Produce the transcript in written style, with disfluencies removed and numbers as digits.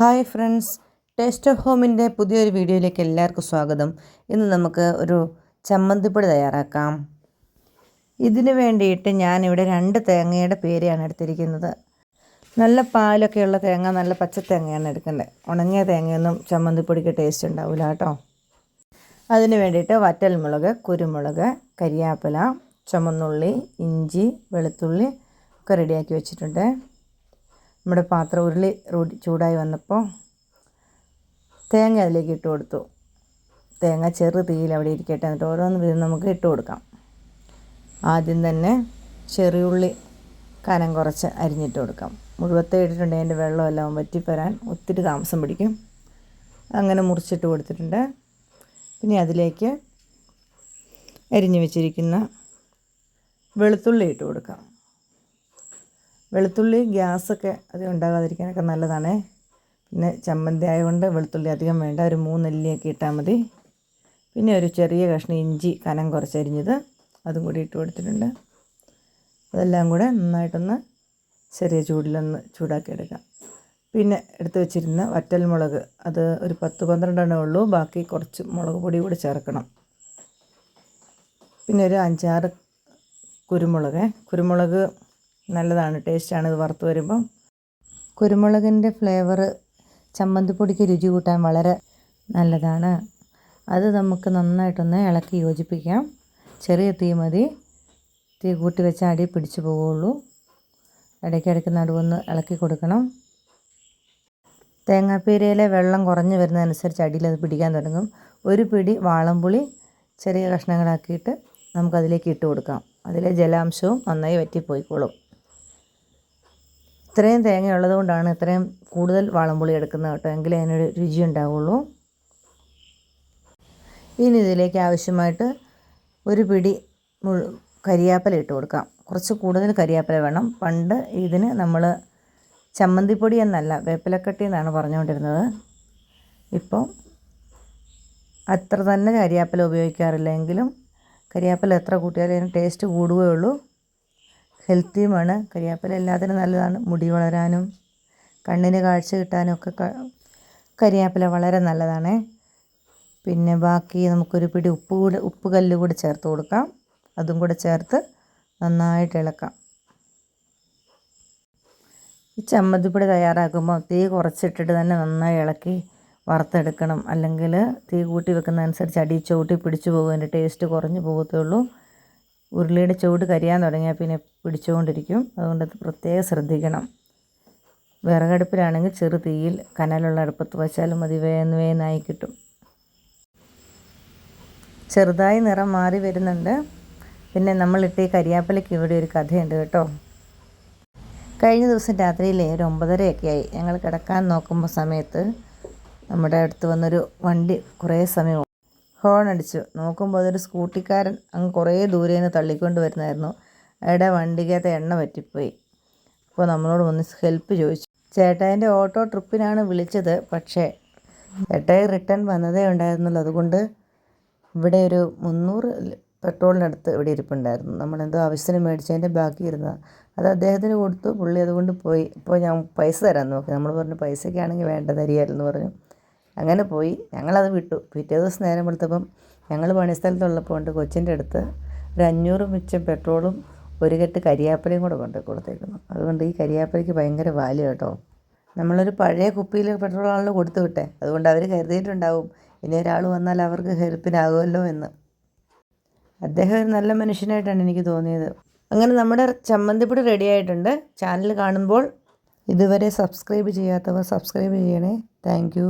Hi friends, taste of ഹോമിൻ്റെ പുതിയൊരു വീഡിയോയിലേക്ക് എല്ലാവർക്കും സ്വാഗതം. ഇന്ന് നമുക്ക് ഒരു ചമ്മന്തിപ്പൊടി തയ്യാറാക്കാം. ഇതിന് വേണ്ടിയിട്ട് ഞാനിവിടെ 2 തേങ്ങയുടെ പേരെയാണ് എടുത്തിരിക്കുന്നത്. നല്ല പാലൊക്കെയുള്ള തേങ്ങ, നല്ല പച്ച തേങ്ങയാണ് എടുക്കേണ്ടത്. ഉണങ്ങിയ തേങ്ങയൊന്നും ചമ്മന്തിപ്പൊടിക്ക് ടേസ്റ്റ് ഉണ്ടാവില്ല കേട്ടോ. അതിന് വേണ്ടിയിട്ട് വറ്റൽമുളക്, കുരുമുളക്, കരിയാപ്പില, ചുമന്നുള്ളി, ഇഞ്ചി, വെളുത്തുള്ളി ഒക്കെ റെഡിയാക്കി വെച്ചിട്ടുണ്ട്. നമ്മുടെ പാത്രം ഉരുളി ചൂടായി വന്നപ്പോൾ തേങ്ങ അതിലേക്ക് ഇട്ട് കൊടുത്തു. തേങ്ങ ചെറു തീയിൽ അവിടെ ഇരിക്കട്ടെ, എന്നിട്ട് ഓരോന്ന് വീതം നമുക്ക് ഇട്ട് കൊടുക്കാം. ആദ്യം തന്നെ ചെറിയുള്ളി കനം കുറച്ച് അരിഞ്ഞിട്ട് കൊടുക്കാം. മുഴുവത്തെ ഇട്ടിട്ടുണ്ട്, അതിൻ്റെ വെള്ളമെല്ലാം വറ്റിപ്പരാൻ ഒത്തിരി താമസം പിടിക്കും. അങ്ങനെ മുറിച്ചിട്ട് കൊടുത്തിട്ടുണ്ട്. പിന്നെ അതിലേക്ക് അരിഞ്ഞു വെച്ചിരിക്കുന്ന വെളുത്തുള്ളി ഇട്ട് കൊടുക്കാം. വെളുത്തുള്ളി ഗ്യാസൊക്കെ അത് ഉണ്ടാകാതിരിക്കാനൊക്കെ നല്ലതാണ്. പിന്നെ ചമ്മന്തി ആയതുകൊണ്ട് വെളുത്തുള്ളി അധികം വേണ്ട, ഒരു 3 അല്ലിയൊക്കെ ഇട്ടാൽ മതി. പിന്നെ ഒരു ചെറിയ കഷ്ണം ഇഞ്ചി കനം കുറച്ചരിഞ്ഞത് അതും കൂടി ഇട്ട് കൊടുത്തിട്ടുണ്ട്. അതെല്ലാം കൂടെ നന്നായിട്ടൊന്ന് ചെറിയ ചൂടിലൊന്ന് ചൂടാക്കി എടുക്കാം. പിന്നെ എടുത്ത് വെച്ചിരുന്ന വറ്റൽമുളക്, അത് ഒരു 10-12 എണ്ണേ ഉള്ളൂ. ബാക്കി കുറച്ച് മുളക് പൊടി കൂടി ചേർക്കണം. പിന്നെ ഒരു 5-6 കുരുമുളക് നല്ലതാണ്, ടേസ്റ്റാണ് ഇത് വറുത്ത് വരുമ്പം. കുരുമുളകിൻ്റെ ഫ്ലേവർ ചമ്മന്തിപ്പൊടിക്ക് രുചി കൂട്ടാൻ വളരെ നല്ലതാണ്. അത് നമുക്ക് നന്നായിട്ടൊന്ന് ഇളക്കി യോജിപ്പിക്കാം. ചെറിയ തീ മതി, തീ കൂട്ടി വെച്ചാൽ അടി പിടിച്ചു പോവുള്ളൂ. ഇടയ്ക്കിടയ്ക്ക് നടുവൊന്ന് ഇളക്കി കൊടുക്കണം. തേങ്ങാപ്പീരയിലെ വെള്ളം കുറഞ്ഞ് വരുന്നതനുസരിച്ച് അടിയിൽ അത് പിടിക്കാൻ തുടങ്ങും. ഒരു പിടി വാളംപുളി ചെറിയ കഷ്ണങ്ങളാക്കിയിട്ട് നമുക്കതിലേക്ക് ഇട്ട് കൊടുക്കാം. അതിലെ ജലാംശവും നന്നായി വറ്റിപ്പോയിക്കോളും. ഇത്രയും തേങ്ങ ഉള്ളത് കൊണ്ടാണ് ഇത്രയും കൂടുതൽ വാളംപുളി എടുക്കുന്നത് കേട്ടോ, എങ്കിലേ അതിനൊരു രുചി ഉണ്ടാവുള്ളൂ. ഇനി ഇതിലേക്ക് ആവശ്യമായിട്ട് ഒരു പിടി കരിയാപ്പില ഇട്ട് കൊടുക്കാം. കുറച്ച് കൂടുതൽ കരിയാപ്പില വേണം. പണ്ട് ഇതിന് നമ്മൾ ചമ്മന്തിപ്പൊടി എന്നല്ല, വേപ്പിലക്കട്ടി എന്നാണ് പറഞ്ഞുകൊണ്ടിരുന്നത്. ഇപ്പോൾ അത്ര തന്നെ കരിയാപ്പില ഉപയോഗിക്കാറില്ല. എങ്കിലും കരിയാപ്പില എത്ര കൂട്ടിയാലും അതിന് ടേസ്റ്റ് കൂടുകയുള്ളൂ. ഹെൽത്തിയുമാണ്. കരിയാപ്പില എല്ലാത്തിനും നല്ലതാണ്. മുടി വളരാനും കണ്ണിന് കാഴ്ച കിട്ടാനും ഒക്കെ കരിയാപ്പില വളരെ നല്ലതാണ്. പിന്നെ ബാക്കി നമുക്കൊരു പിടി ഉപ്പ് കല്ല് കൂടി ചേർത്ത് കൊടുക്കാം. അതും കൂടെ ചേർത്ത് നന്നായിട്ട് ഇളക്കാം. ഈ ചമ്മന്തിപ്പൊടി തയ്യാറാക്കുമ്പോൾ തീ കുറച്ചിട്ടിട്ട് തന്നെ നന്നായി ഇളക്കി വറുത്തെടുക്കണം. അല്ലെങ്കിൽ തീ കൂട്ടി വെക്കുന്നതനുസരിച്ച് അടി ചവിട്ടി പിടിച്ചു പോകും, അതിൻ്റെ ടേസ്റ്റ് കുറഞ്ഞു പോകത്തുള്ളൂ. ഉരുളിയുടെ ചൂട് കരിയാൻ തുടങ്ങിയാൽ പിന്നെ പിടിച്ചുകൊണ്ടിരിക്കും. അതുകൊണ്ട് പ്രത്യേകം ശ്രദ്ധിക്കണം. വിറകടുപ്പിലാണെങ്കിൽ ചെറു തീയിൽ കനലുള്ള അടുപ്പത്ത് വച്ചാലും മതി, വേഗന്നായി കിട്ടും. ചെറുതായി നിറം മാറി വരുന്നുണ്ട്. പിന്നെ നമ്മളിട്ട് ഈ കരിയാപ്പിലയ്ക്ക് ഇവിടെ ഒരു കഥയുണ്ട് കേട്ടോ. കഴിഞ്ഞ ദിവസം രാത്രിയിലെ ഒരു 9:30 ആയി. ഞങ്ങൾ കിടക്കാൻ നോക്കുമ്പോൾ സമയത്ത് നമ്മുടെ അടുത്ത് വന്നൊരു വണ്ടി കുറേ സമയം ഹോൺ അടിച്ചു. നോക്കുമ്പോൾ അതൊരു സ്കൂട്ടിക്കാരൻ അങ്ങ് കുറേ ദൂരെ നിന്ന് തള്ളിക്കൊണ്ട് വരുന്നായിരുന്നു. അയാളുടെ വണ്ടിക്കകത്ത് എണ്ണ പറ്റിപ്പോയി. അപ്പോൾ നമ്മളോട് വന്ന് ഹെൽപ്പ് ചോദിച്ചു. ചേട്ടായിൻ്റെ ഓട്ടോ ട്രിപ്പിനാണ് വിളിച്ചത്, പക്ഷേ ചേട്ടായി റിട്ടേൺ വന്നതേ ഉണ്ടായിരുന്നുള്ളൂ. അതുകൊണ്ട് ഇവിടെ ഒരു 300 പെട്രോളിനടുത്ത് ഇവിടെ ഇരിപ്പുണ്ടായിരുന്നു. നമ്മളെന്തോ ആവശ്യത്തിന് മേടിച്ചതിൻ്റെ ബാക്കി ഇരുന്നതാണ്. അത് അദ്ദേഹത്തിന് കൊടുത്തു. പുള്ളി അതുകൊണ്ട് പോയി. ഇപ്പോൾ ഞാൻ പൈസ തരാൻ നോക്കി. നമ്മൾ പറഞ്ഞു പൈസയ്ക്കാണെങ്കിൽ വേണ്ട, തരികയായിരുന്നു പറഞ്ഞു. അങ്ങനെ പോയി. ഞങ്ങളത് വിട്ടു. പിറ്റേ ദിവസം നേരം വെളുത്തപ്പം ഞങ്ങൾ പണിസ്ഥലത്തുള്ളപ്പോൾ ഉണ്ട് കൊച്ചിൻ്റെ അടുത്ത് ഒരു 500 മിച്ചം പെട്രോളും ഒരു കെട്ട് കരിയാപ്പിലയും കൂടെ കൊണ്ട് കൊടുത്തേക്കുന്നു. അതുകൊണ്ട് ഈ കരിയാപ്പിലയ്ക്ക് ഭയങ്കര വാല്യൂ കേട്ടോ. നമ്മളൊരു പഴയ കുപ്പിയിൽ പെട്രോളാണല്ലോ കൊടുത്തു വിട്ടേ. അതുകൊണ്ട് അവർ കരുതിയിട്ടുണ്ടാവും ഇനി ഒരാൾ വന്നാൽ അവർക്ക് ഹെൽപ്പിനാകുമല്ലോ എന്ന്. അദ്ദേഹം ഒരു നല്ല മനുഷ്യനായിട്ടാണ് എനിക്ക് തോന്നിയത്. അങ്ങനെ നമ്മുടെ ചമ്മന്തിപ്പൊടി റെഡി ആയിട്ടുണ്ട്. ചാനൽ കാണുമ്പോൾ ഇതുവരെ സബ്സ്ക്രൈബ് ചെയ്യാത്തവർ സബ്സ്ക്രൈബ് ചെയ്യണേ. താങ്ക്